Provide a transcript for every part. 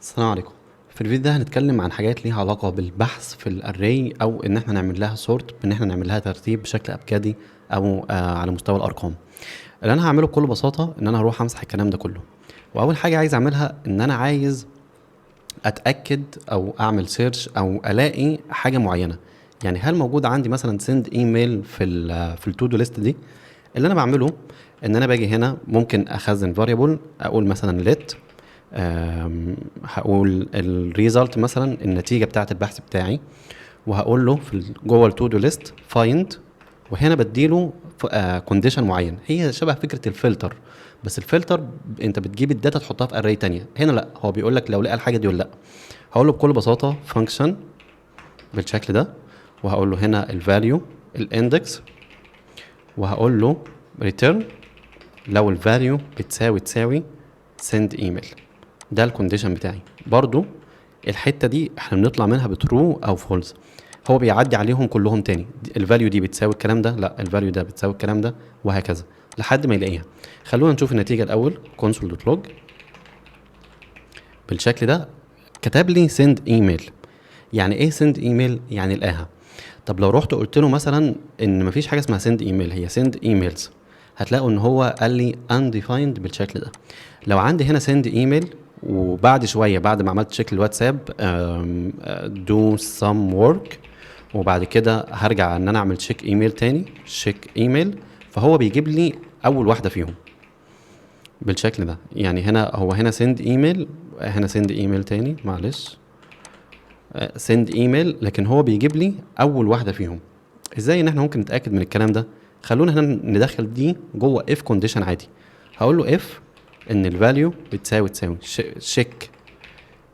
السلام عليكم. في الفيديو ده هنتكلم عن حاجات ليها علاقة بالبحث في الاري او ان احنا نعمل لها سورت، ان احنا نعمل لها ترتيب بشكل ابجدي او على مستوى الارقام. اللي انا هعمله بكل بساطة ان انا هروح امسح الكلام ده كله، واول حاجة عايز اعملها ان انا عايز اتاكد او اعمل سيرش او الاقي حاجة معينة. يعني هل موجود عندي مثلا سند ايميل في التو دو ليست دي؟ اللي انا بعمله ان انا باجي هنا ممكن اخزن فاريبل، اقول مثلا let هقول الريزلت مثلا النتيجه بتاعه البحث بتاعي، وهقول له جوه التو دو ليست فايند، وهنا بديله كونديشن معين. هي شبه فكره الفلتر، بس الفلتر انت بتجيب الداتا تحطها في اري تانية. هنا لا، هو بيقول لك لو لقى الحاجه دي ولا لا. هقول له بكل بساطه فانكشن بالشكل ده، وهقول له هنا الفاليو الاندكس، وهقول له ريتيرن لو الفاليو تساوي سند ايميل. ده الكونديشن بتاعي. برضو الحته دي احنا بنطلع منها بترو او فولس، هو بيعدي عليهم كلهم تاني. الفاليو دي بتساوي الكلام ده، لا الفاليو ده بتساوي الكلام ده، وهكذا لحد ما يلاقيها. خلونا نشوف النتيجه الاول. كونسول دوت لوج بالشكل ده كتب لي سند ايميل. يعني ايه سند ايميل؟ يعني لقاها. طب لو رحت قلت له مثلا ان مفيش حاجه اسمها سند ايميل، هي سند ايميلز، هتلاقوا ان هو قال لي undefined بالشكل ده. لو عندي هنا سند ايميل، وبعد شويه بعد ما عملت تشيك الواتساب دو سم ورك، وبعد كده هرجع ان انا اعمل تشيك ايميل تاني، تشيك ايميل، فهو بيجيب لي اول واحده فيهم بالشكل ده. يعني هنا هو هنا سند ايميل، هنا سند ايميل تاني، معلش سند ايميل، لكن هو بيجيب لي اول واحده فيهم. ازاي ان احنا ممكن نتاكد من الكلام ده؟ خلونا هنا ندخل دي جوه اف كونديشن عادي. هقول له اف ان الفاليو تساوي شيك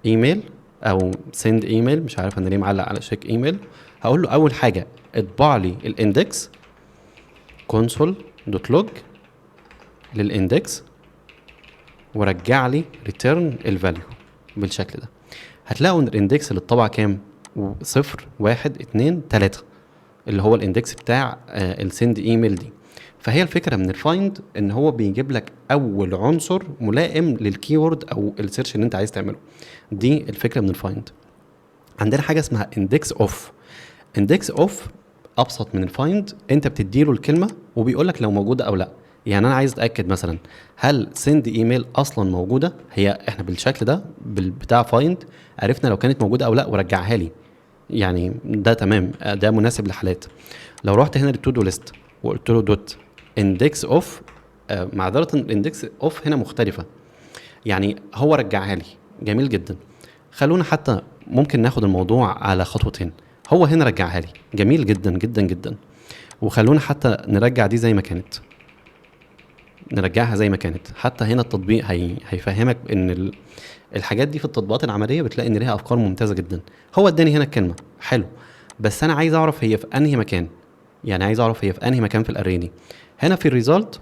ايميل او سند ايميل، مش عارف انا ليه معلق على شيك ايميل. هقول له اول حاجه اطبع لي الاندكس كونسول دوت لوج للاندكس، ورجع لي ريتيرن الفاليو بالشكل ده. هتلاقوا ان الاندكس اللي اتطبع كام؟ 0 1 2 3، اللي هو الاندكس بتاع السند ايميل دي. فهي الفكره من الفايند ان هو بيجيب لك اول عنصر ملائم للكيورد او السيرش اللي انت عايز تعمله. دي الفكره من الفايند. عندنا حاجه اسمها اندكس اوف. اندكس اوف ابسط من الفايند، انت بتديله الكلمه وبيقول لك لو موجوده او لا. يعني انا عايز اتاكد مثلا هل سند ايميل اصلا موجوده، هي احنا بالشكل ده بتاع فايند عرفنا لو كانت موجوده او لا ورجعها لي. يعني ده تمام، ده مناسب لحالات. لو رحت هنا للتو دو ليست وقلت له دوت اندكس اوف، معذره الاندكس اوف هنا مختلفه، يعني هو رجعها لي. جميل جدا. خلونا حتى ممكن ناخد الموضوع على خطوتين. هو هنا رجعها لي، جميل جدا جدا جدا. وخلونا حتى نرجع دي زي ما كانت، نرجعها زي ما كانت. حتى هنا التطبيق هيفهمك ان الحاجات دي في التطبيقات العمليه بتلاقي ان ليها افكار ممتازه جدا. هو اداني هنا الكلمه حلو، بس انا عايز اعرف هي في انهي مكان. يعني عايز اعرف هي في انهي مكان في الاري دي. هنا في الريزلت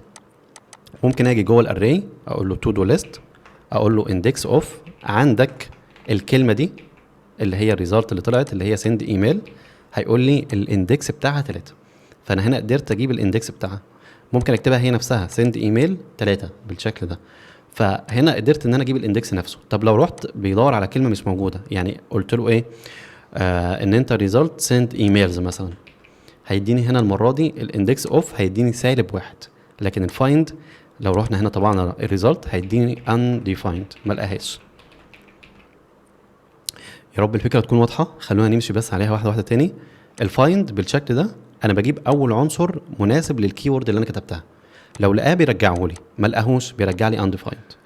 ممكن اجي جوه الاري اقول له تو دو ليست، اقول له اندكس اوف، عندك الكلمه دي اللي هي الريزلت اللي طلعت اللي هي سند ايميل، هيقول لي الاندكس بتاعها 3. فانا هنا قدرت اجيب الاندكس بتاعها. ممكن اكتبها هي نفسها سند ايميل 3 بالشكل ده. فهنا قدرت ان انا اجيب الاندكس نفسه. طب لو رحت بيدور على كلمه مش موجوده، يعني قلت له ايه ان انت ريزلت سند ايميلز مثلا، هيديني هنا المره دي الاندكس اوف هيديني -1. لكن الفايند لو رحنا هنا طبعا الريزلت هيديني undefined، ما لقاهاش. يا رب الفكره تكون واضحه. خلونا نمشي بس عليها واحده واحده تاني. الفايند بالشكل ده انا بجيب اول عنصر مناسب للكيورد اللي انا كتبتها. لو لقاه بيرجعه لي، ما لقاهوش بيرجع لي undefined.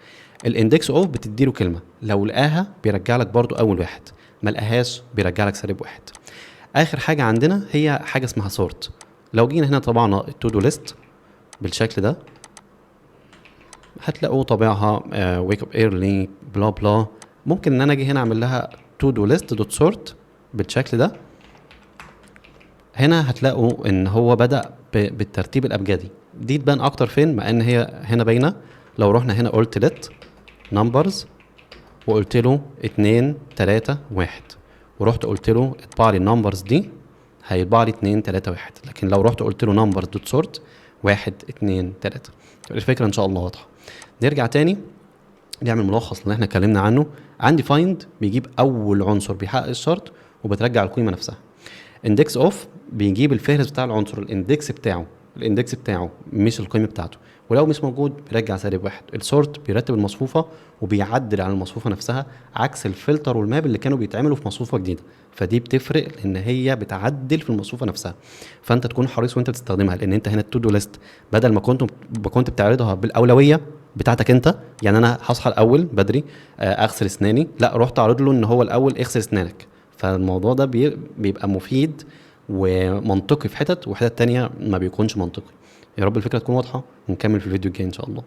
الاندكس اوف بتديله كلمه، لو لقاها بيرجع لك برضو اول واحد، ما لقاهاش بيرجع لك -1. اخر حاجه عندنا هي حاجه اسمها سورت. لو جينا هنا طبعا التو دو ليست بالشكل ده، هتلاقوه طابعها wake up early بلا بلا. ممكن ان انا اجي هنا اعمل لها to do list dot sort بالشكل ده. هنا هتلاقوا ان هو بدأ بالترتيب الابجدي. دي تبان اكتر فين؟ مع ان هي هنا باينه. لو رحنا هنا قلت let numbers وقلت له 2 3 1، ورحت قلت له اطبع لي النمبرز دي، هيطبع لي 2 3 1. لكن لو رحت قلت له numbers dot sort 1 2 3. الفكره ان شاء الله واضحه. نرجع تاني. نعمل ملخص اللي احنا اتكلمنا عنه. عندي فايند بيجيب اول عنصر بيحقق الشرط وبترجع القيمه نفسها. اندكس اوف بيجيب الفهرس بتاع العنصر، الاندكس بتاعه مش القيمه بتاعته، ولو مش موجود بيرجع -1. السورت بيرتب المصفوفه وبيعدل على المصفوفه نفسها، عكس الفلتر والماب اللي كانوا بيتعملوا في مصفوفه جديده. فدي بتفرق لان هي بتعدل في المصفوفه نفسها، فانت تكون حريص وانت بتستخدمها. لان انت هنا التو دو ليست بدل ما كنت بتعرضها بالاولويه بتاعتك انت، يعني انا هصحى الاول بدري اغسل اسناني، لا رحت اعرض له ان هو الاول اغسل اسنانك. فالموضوع ده بيبقى مفيد ومنطقي في حتت، وحتت تانية ما بيكونش منطقي. يا رب الفكرة تكون واضحة، ونكمل في الفيديو الجاي ان شاء الله.